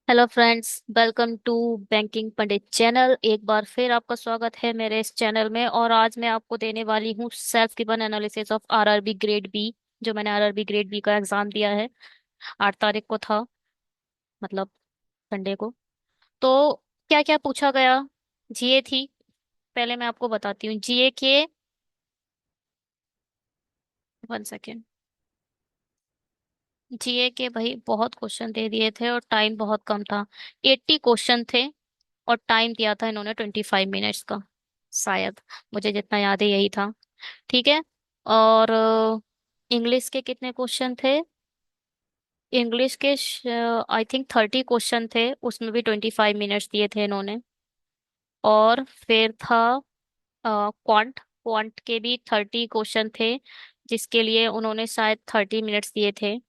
Hello friends, welcome to banking Pandit channel. एक बार फिर आपका स्वागत है मेरे इस चैनल में। और आज मैं आपको देने वाली हूँ self given analysis of RRB grade B. जो मैंने आरआरबी ग्रेड बी का एग्जाम दिया है, 8 तारीख को था, मतलब संडे को। तो क्या क्या पूछा गया? जीए थी। पहले मैं आपको बताती हूँ जीए के। 1 सेकेंड। जीए के भाई बहुत क्वेश्चन दे दिए थे और टाइम बहुत कम था। 80 क्वेश्चन थे और टाइम दिया था इन्होंने 25 मिनट्स का, शायद। मुझे जितना याद है यही था। ठीक है। और इंग्लिश के कितने क्वेश्चन थे? इंग्लिश के आई थिंक 30 क्वेश्चन थे, उसमें भी 25 मिनट्स दिए थे इन्होंने। और फिर था क्वांट क्वांट के भी 30 क्वेश्चन थे, जिसके लिए उन्होंने शायद 30 मिनट्स दिए थे।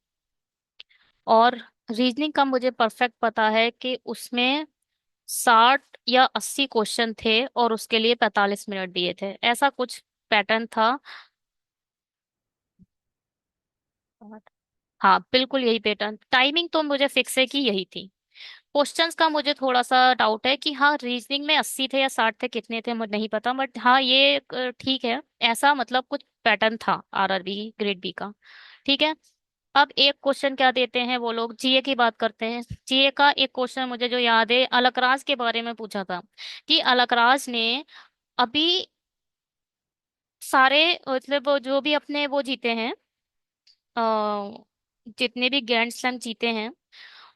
और रीजनिंग का मुझे परफेक्ट पता है कि उसमें 60 या 80 क्वेश्चन थे और उसके लिए 45 मिनट दिए थे, ऐसा कुछ पैटर्न था। हाँ, बिल्कुल यही पैटर्न। टाइमिंग तो मुझे फिक्स है कि यही थी। क्वेश्चंस का मुझे थोड़ा सा डाउट है कि हाँ, रीजनिंग में 80 थे या 60 थे, कितने थे मुझे नहीं पता, बट हाँ ये ठीक है। ऐसा मतलब कुछ पैटर्न था आरआरबी ग्रेड बी का। ठीक है। अब एक क्वेश्चन क्या देते हैं वो लोग, जीए की बात करते हैं। जीए का एक क्वेश्चन मुझे जो याद है, अलकराज के बारे में पूछा था कि अलकराज ने अभी सारे, मतलब वो जो भी अपने वो जीते हैं, अ, जितने भी ग्रैंड स्लैम जीते हैं,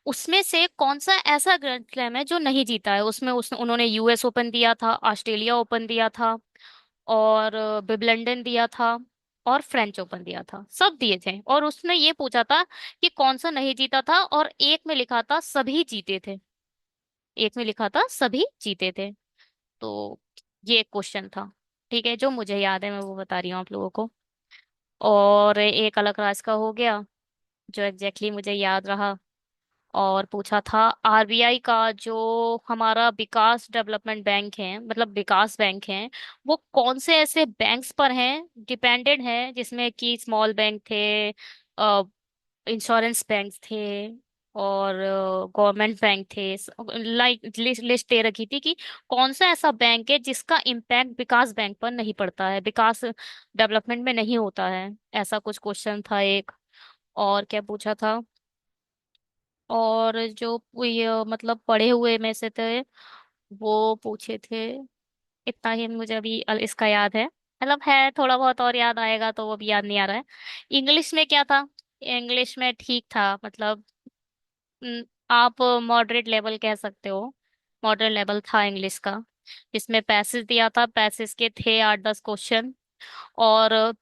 उसमें से कौन सा ऐसा ग्रैंड स्लैम है जो नहीं जीता है। उसमें उन्होंने यूएस ओपन दिया था, ऑस्ट्रेलिया ओपन दिया था, और विंबलडन दिया था, और फ्रेंच ओपन दिया था, सब दिए थे। और उसने ये पूछा था कि कौन सा नहीं जीता था, और एक में लिखा था सभी जीते थे। एक में लिखा था सभी जीते थे। तो ये एक क्वेश्चन था। ठीक है, जो मुझे याद है मैं वो बता रही हूँ आप लोगों को। और एक अलग राज का हो गया, जो एग्जैक्टली मुझे याद रहा। और पूछा था आरबीआई का जो हमारा विकास डेवलपमेंट बैंक है, मतलब विकास बैंक है, वो कौन से ऐसे बैंक्स पर हैं, डिपेंडेंट है, जिसमें कि स्मॉल बैंक थे, इंश्योरेंस बैंक थे, और गवर्नमेंट बैंक थे। लाइक लिस्ट दे रखी थी कि कौन सा ऐसा बैंक है जिसका इम्पैक्ट विकास बैंक पर नहीं पड़ता है, विकास डेवलपमेंट में नहीं होता है। ऐसा कुछ क्वेश्चन था एक। और क्या पूछा था? और जो ये मतलब पढ़े हुए में से थे, वो पूछे थे। इतना ही मुझे अभी इसका याद है, मतलब है थोड़ा बहुत, और याद आएगा तो वो भी याद नहीं आ रहा है। इंग्लिश में क्या था? इंग्लिश में ठीक था, मतलब आप मॉडरेट लेवल कह सकते हो। मॉडरेट लेवल था इंग्लिश का। इसमें पैसेज दिया था, पैसेज के थे 8-10 क्वेश्चन। और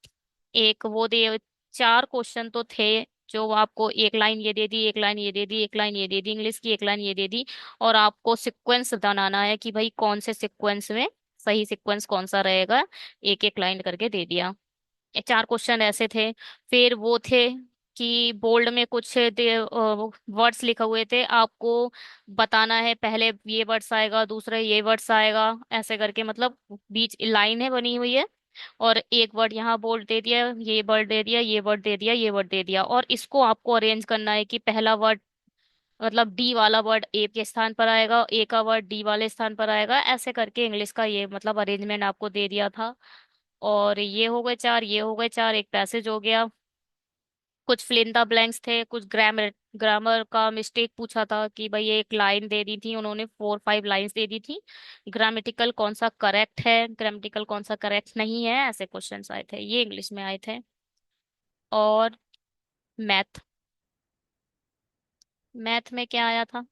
एक वो दे 4 क्वेश्चन तो थे, जो आपको एक लाइन ये दे दी, एक लाइन ये दे दी, एक लाइन ये दे दी, इंग्लिश की एक लाइन ये दे दी। और आपको सीक्वेंस बनाना है कि भाई कौन से सीक्वेंस में सही सीक्वेंस कौन सा रहेगा। एक एक लाइन करके दे दिया। ये 4 क्वेश्चन ऐसे थे। फिर वो थे कि बोल्ड में कुछ वर्ड्स लिखे हुए थे, आपको बताना है पहले ये वर्ड्स आएगा, दूसरा ये वर्ड्स आएगा, ऐसे करके, मतलब बीच लाइन है बनी हुई है। और एक वर्ड यहाँ बोल्ड दे दिया, ये वर्ड दे दिया, ये वर्ड दे दिया, ये वर्ड दे दिया, और इसको आपको अरेंज करना है कि पहला वर्ड, मतलब डी वाला वर्ड ए के स्थान पर आएगा, ए का वर्ड डी वाले स्थान पर आएगा, ऐसे करके इंग्लिश का ये मतलब अरेंजमेंट आपको दे दिया था। और ये हो गए 4, ये हो गए 4, एक पैसेज हो गया। कुछ फिल इन द ब्लैंक्स थे, कुछ ग्रामर ग्रामर का मिस्टेक पूछा था कि भाई एक लाइन दे दी थी उन्होंने, 4-5 लाइंस दे दी थी, ग्रामेटिकल कौन सा करेक्ट है, ग्रामेटिकल कौन सा करेक्ट नहीं है, ऐसे क्वेश्चंस आए थे, ये इंग्लिश में आए थे। और मैथ मैथ में क्या आया था?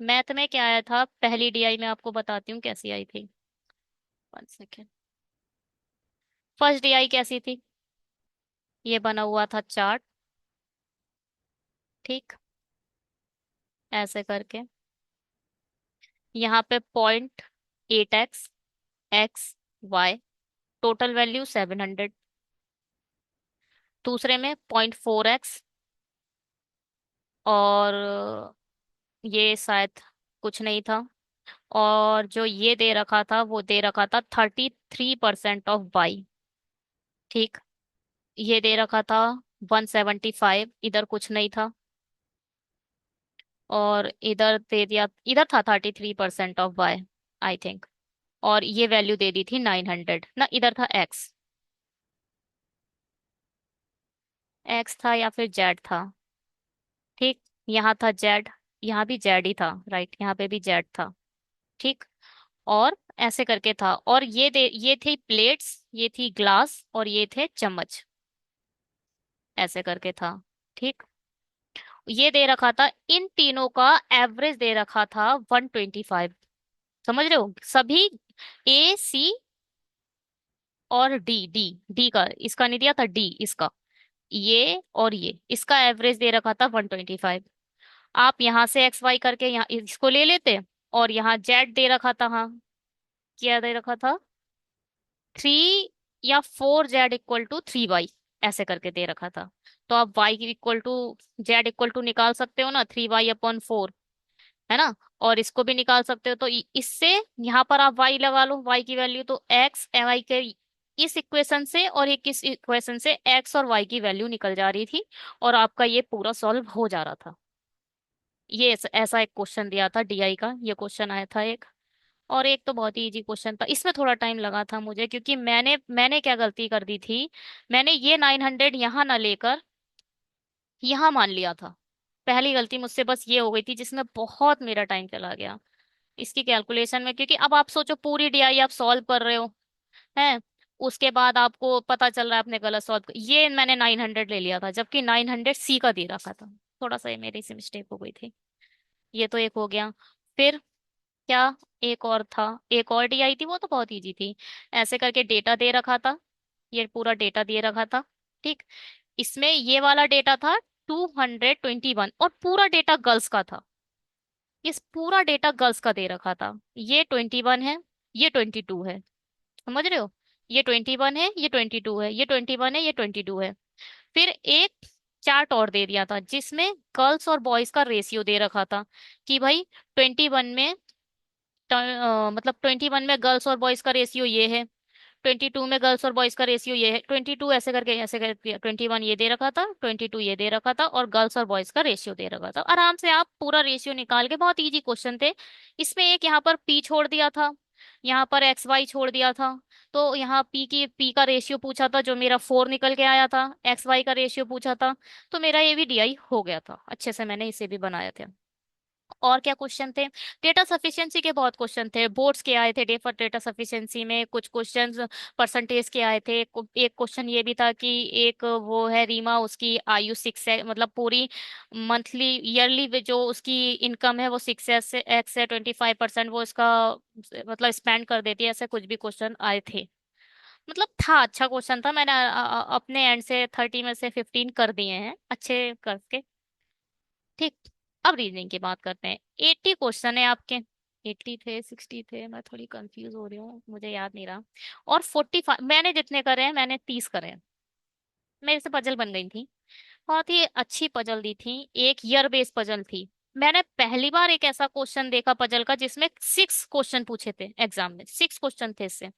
मैथ में क्या आया था, पहली डीआई में आपको बताती हूँ कैसी आई थी। 1 सेकेंड। फर्स्ट डीआई कैसी थी? ये बना हुआ था चार्ट, ठीक, ऐसे करके। यहाँ पे 0.8x, x, Y, total value 700। दूसरे में 0.4x, और ये शायद कुछ नहीं था। और जो ये दे रखा था, वो दे रखा था 33% ऑफ वाई, ठीक। ये दे रखा था 175, इधर कुछ नहीं था। और इधर दे दिया, इधर था 33% ऑफ वाई, आई थिंक। और ये वैल्यू दे दी थी 900 ना, इधर था एक्स। एक्स था या फिर जेड था। ठीक। यहाँ था जेड, यहाँ भी जेड ही था, राइट, यहाँ पे भी जेड था। ठीक। और ऐसे करके था, और ये थी प्लेट्स, ये थी ग्लास, और ये थे चम्मच, ऐसे करके था। ठीक। ये दे रखा था, इन तीनों का एवरेज दे रखा था 125। समझ रहे हो सभी, ए सी और डी, डी डी का, इसका नहीं दिया था, डी इसका, ये और ये, इसका एवरेज दे रखा था 125। आप यहाँ से एक्स वाई करके यहाँ इसको ले लेते, और यहाँ जेड दे रखा था, हाँ, क्या दे रखा था, 3 या 4z = 3y, ऐसे करके दे रखा था। तो आप y equal to Z equal to निकाल सकते हो ना, 3y/4, है ना। और इसको भी निकाल सकते हो, तो इससे यहाँ पर आप y लगा लो, y की वैल्यू, तो x y के इस इक्वेशन से और एक इस इक्वेशन से x और y की वैल्यू निकल जा रही थी, और आपका ये पूरा सॉल्व हो जा रहा था। ये ऐसा एक क्वेश्चन दिया था डीआई का, ये क्वेश्चन आया था एक। और एक तो बहुत ही इजी क्वेश्चन था, इसमें थोड़ा टाइम लगा था मुझे, क्योंकि मैंने क्या गलती कर दी थी, मैंने ये 900 यहाँ ना लेकर यहाँ मान लिया था। पहली गलती मुझसे बस ये हो गई थी, जिसमें बहुत मेरा टाइम चला गया इसकी कैलकुलेशन में, क्योंकि अब आप सोचो पूरी डीआई आप सॉल्व कर रहे हो, हैं, उसके बाद आपको पता चल रहा है आपने गलत सॉल्व, ये मैंने 900 ले लिया था, जबकि 900 सी का दे रखा था। थोड़ा सा ये मेरी से मिस्टेक हो गई थी। ये तो एक हो गया। फिर क्या, एक और था, एक और डी आई थी, वो तो बहुत इजी थी। ऐसे करके डेटा दे रखा था, ये पूरा डेटा दे रखा था। ठीक। इसमें ये वाला डेटा था 221, और पूरा डेटा गर्ल्स का था। इस पूरा डेटा गर्ल्स का दे रखा था, ये 21 है, ये 22 है, समझ रहे हो, ये 21 है, ये 22 है, ये 21 है, ये 22 है। फिर एक चार्ट और दे दिया था, जिसमें गर्ल्स और बॉयज का रेशियो दे रखा था, कि भाई 21 में मतलब 21 में गर्ल्स और बॉयज का रेशियो ये है, 22 में गर्ल्स और बॉयज का रेशियो ये है, 22 ऐसे करके 21 ये दे रखा था, 22 ये दे रखा था, और गर्ल्स और बॉयज का रेशियो दे रखा था। आराम से आप पूरा रेशियो निकाल के, बहुत इजी क्वेश्चन थे। इसमें एक यहाँ पर पी छोड़ दिया था, यहाँ पर एक्स वाई छोड़ दिया था, तो यहाँ पी का रेशियो पूछा था, जो मेरा 4 निकल के आया था, एक्स वाई का रेशियो पूछा था, तो मेरा ये भी डीआई हो गया था अच्छे से, मैंने इसे भी बनाया था। और क्या क्वेश्चन थे, डेटा सफिशिएंसी के बहुत क्वेश्चन थे, बोर्ड्स के आए थे, डेटा सफिशिएंसी में कुछ क्वेश्चंस परसेंटेज के आए थे। एक क्वेश्चन ये भी था कि एक वो है रीमा, उसकी आयु 6 है, मतलब पूरी मंथली ईयरली जो उसकी इनकम है वो 6x से 25% वो इसका मतलब स्पेंड कर देती है, ऐसे कुछ भी क्वेश्चन आए थे। मतलब था, अच्छा क्वेश्चन था, मैंने अपने एंड से 30 में से 15 कर दिए हैं अच्छे करके। ठीक। अब रीजनिंग की बात करते हैं। 80 क्वेश्चन है आपके, 80 थे 60 थे, मैं थोड़ी कंफ्यूज हो रही हूँ, मुझे याद नहीं रहा। और 45 मैंने जितने करे हैं, मैंने 30 करे हैं। मेरे से पजल बन गई थी, बहुत ही अच्छी पजल दी थी, एक ईयर बेस्ड पजल थी। मैंने पहली बार एक ऐसा क्वेश्चन देखा पजल का, जिसमें 6 क्वेश्चन पूछे थे एग्जाम में, 6 क्वेश्चन थे इससे।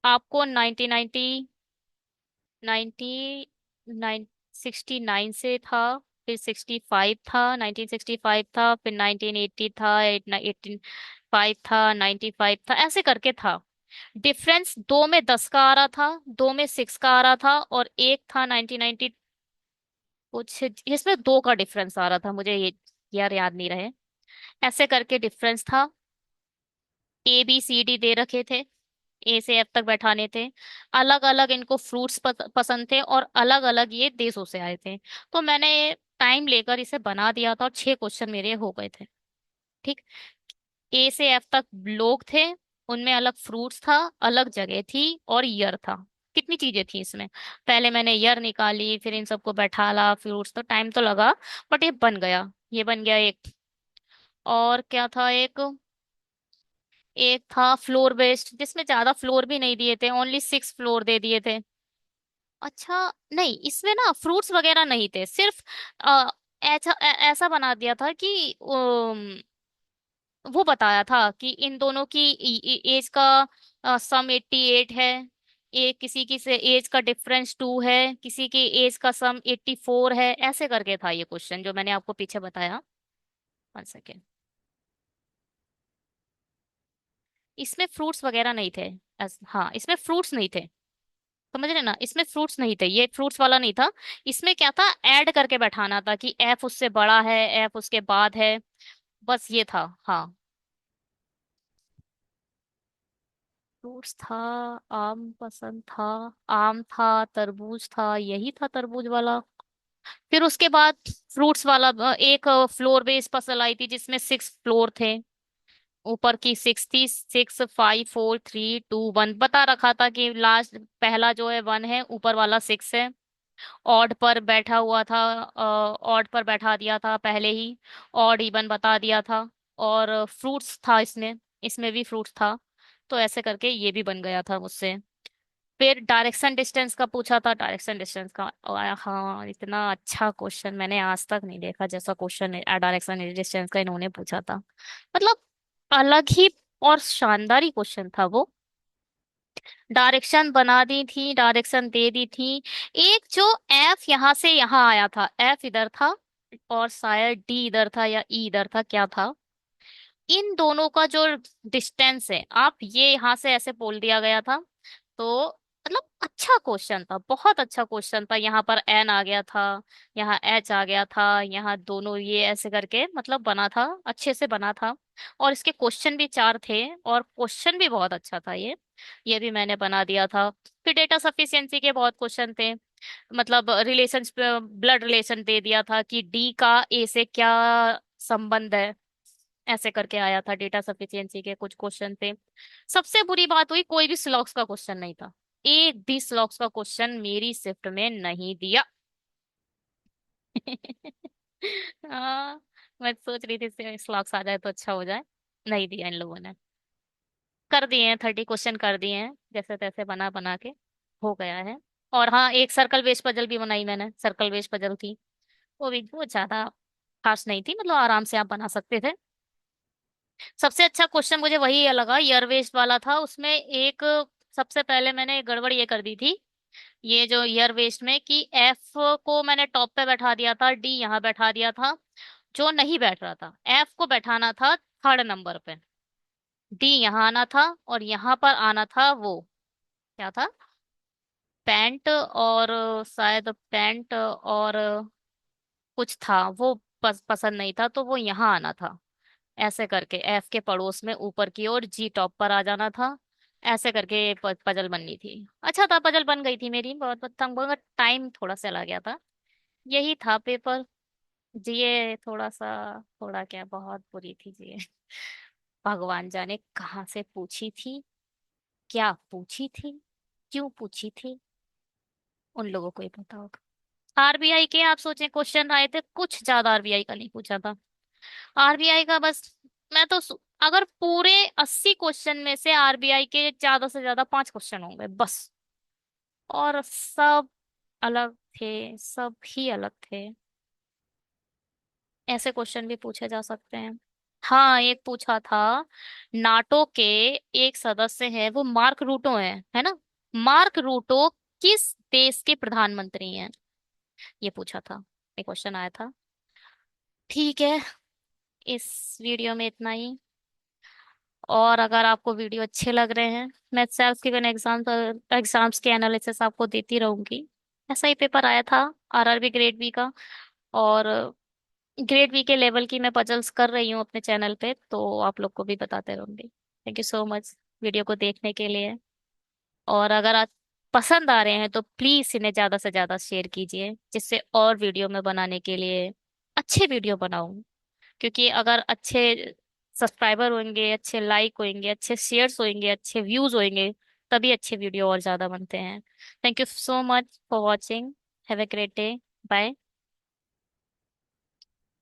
आपको 69 से था, फिर 65 था, 1965 था, फिर 1980 था, 18 5 था, 95 था, ऐसे करके था। डिफरेंस दो में 10 का आ रहा था, दो में 6 का आ रहा था, और एक था 1990 कुछ, इसमें 2 का डिफरेंस आ रहा था, मुझे ये यार याद नहीं रहे। ऐसे करके डिफरेंस था। ए बी सी डी दे रखे थे, ए से एफ तक बैठाने थे। अलग अलग इनको फ्रूट्स पसंद थे, और अलग अलग ये देशों से आए थे। तो मैंने टाइम लेकर इसे बना दिया था, और 6 क्वेश्चन मेरे हो गए थे। ठीक। ए से एफ तक लोग थे, उनमें अलग फ्रूट्स था, अलग जगह थी, और ईयर था। कितनी चीजें थी इसमें, पहले मैंने ईयर निकाली, फिर इन सबको बैठाला, फ्रूट्स, तो टाइम तो लगा, बट ये बन गया, ये बन गया एक। और क्या था, एक एक था फ्लोर बेस्ड, जिसमें ज्यादा फ्लोर भी नहीं दिए थे, ओनली 6 फ्लोर दे दिए थे। अच्छा, नहीं, इसमें ना फ्रूट्स वगैरह नहीं थे, सिर्फ ऐसा बना दिया था कि वो बताया था कि इन दोनों की एज का सम 88 है, एक किसी की से एज का डिफरेंस 2 है, किसी की एज का सम 84 है, ऐसे करके था ये क्वेश्चन जो मैंने आपको पीछे बताया। One second. इसमें फ्रूट्स वगैरह नहीं थे। हाँ, इसमें फ्रूट्स नहीं थे। समझ रहे ना, इसमें फ्रूट्स नहीं थे, ये फ्रूट्स वाला नहीं था। इसमें क्या था, ऐड करके बैठाना था कि एफ उससे बड़ा है, एफ उसके बाद है। बस ये था। हाँ। फ्रूट्स था। आम पसंद था। आम था, तरबूज था, यही था तरबूज वाला। फिर उसके बाद फ्रूट्स वाला एक फ्लोर बेस्ड पजल आई थी जिसमें 6 फ्लोर थे। ऊपर की 6, 5, 4, 3, 2, 1 बता रखा था कि लास्ट पहला जो है 1 है, ऊपर वाला 6 है। ऑड पर बैठा हुआ था। ऑड पर बैठा दिया था पहले ही। ऑड इवन बता दिया था। और फ्रूट्स था इसमें। इसमें भी फ्रूट्स था। तो ऐसे करके ये भी बन गया था मुझसे। फिर डायरेक्शन डिस्टेंस का पूछा था, डायरेक्शन डिस्टेंस का हाँ, इतना अच्छा क्वेश्चन मैंने आज तक नहीं देखा जैसा क्वेश्चन डायरेक्शन डिस्टेंस का इन्होंने पूछा था। मतलब अलग ही और शानदार ही क्वेश्चन था वो। डायरेक्शन बना दी थी, डायरेक्शन दे दी थी। एक जो एफ यहाँ से यहाँ आया था, एफ इधर था और शायद डी इधर था या ई इधर था, क्या था। इन दोनों का जो डिस्टेंस है, आप ये यहाँ से ऐसे बोल दिया गया था। तो मतलब अच्छा क्वेश्चन था, बहुत अच्छा क्वेश्चन था। यहाँ पर एन आ गया था, यहाँ एच आ गया था, यहाँ दोनों ये ऐसे करके मतलब बना था, अच्छे से बना था। और इसके क्वेश्चन भी 4 थे और क्वेश्चन भी बहुत अच्छा था ये भी मैंने बना दिया था। फिर डेटा सफिशिएंसी के बहुत क्वेश्चन थे। मतलब रिलेशन, ब्लड रिलेशन दे दिया था कि डी का ए से क्या संबंध है। ऐसे करके आया था, डेटा सफिशिएंसी के कुछ क्वेश्चन थे। सबसे बुरी बात हुई, कोई भी स्लॉक्स का क्वेश्चन नहीं था। एक भी स्लॉक्स का क्वेश्चन मेरी शिफ्ट में नहीं दिया। हाँ, मैं सोच रही थी स्लॉक्स आ जाए तो अच्छा हो जाए। नहीं दिया इन लोगों ने। कर दिए हैं, 30 क्वेश्चन कर दिए हैं, जैसे तैसे बना बना के हो गया है। और हाँ, एक सर्कल बेस्ड पजल भी बनाई मैंने, सर्कल बेस्ड पजल थी। वो ज्यादा खास नहीं थी, मतलब आराम से आप बना सकते थे। सबसे अच्छा क्वेश्चन मुझे वही लगा, ईयर वेस्ट वाला था। उसमें एक सबसे पहले मैंने गड़बड़ ये कर दी थी, ये जो ईयर वेस्ट में कि एफ को मैंने टॉप पे बैठा दिया था, डी यहाँ बैठा दिया था। जो नहीं बैठ रहा था, एफ को बैठाना था 3rd नंबर पे, डी यहाँ आना था और यहाँ पर आना था वो क्या था, पैंट और शायद पैंट और कुछ था वो पसंद नहीं था तो वो यहाँ आना था। ऐसे करके एफ के पड़ोस में ऊपर की ओर जी टॉप पर आ जाना था। ऐसे करके पजल बननी थी। अच्छा था, पजल बन गई थी मेरी, बहुत तंग, मगर टाइम थोड़ा सा लग गया था। यही था पेपर। जिए थोड़ा सा, थोड़ा क्या, बहुत बुरी थी जिए। भगवान जाने कहाँ से पूछी थी, क्या पूछी थी, क्यों पूछी थी, उन लोगों को ही पता होगा। आरबीआई के आप सोचें क्वेश्चन आए थे, कुछ ज्यादा आरबीआई का नहीं पूछा था। आरबीआई का बस, मैं तो अगर पूरे 80 क्वेश्चन में से आरबीआई के ज्यादा से ज्यादा 5 क्वेश्चन होंगे बस। और सब अलग थे, सब ही अलग थे। ऐसे क्वेश्चन भी पूछे जा सकते हैं। हाँ, एक पूछा था। नाटो के एक सदस्य है, वो मार्क रूटो है ना। मार्क रूटो किस देश के प्रधानमंत्री हैं, ये पूछा था। एक क्वेश्चन आया था। ठीक है, इस वीडियो में इतना ही। और अगर आपको वीडियो अच्छे लग रहे हैं, मैं सेल्फ गिवन एग्जाम्स के एनालिसिस आपको देती रहूंगी। ऐसा ही पेपर आया था आरआरबी ग्रेड बी का। और ग्रेड बी के लेवल की मैं पजल्स कर रही हूँ अपने चैनल पे, तो आप लोग को भी बताते रहूंगी। Thank you so much video को देखने के लिए। और अगर आप पसंद आ रहे हैं तो प्लीज इन्हें ज्यादा से ज्यादा शेयर कीजिए, जिससे और वीडियो में बनाने के लिए अच्छे वीडियो बनाऊं। क्योंकि अगर अच्छे सब्सक्राइबर होंगे, अच्छे लाइक होंगे, अच्छे शेयर्स होंगे, अच्छे व्यूज होंगे, तभी अच्छे वीडियो और ज्यादा बनते हैं। Thank you so much for watching. Have a great day. Bye.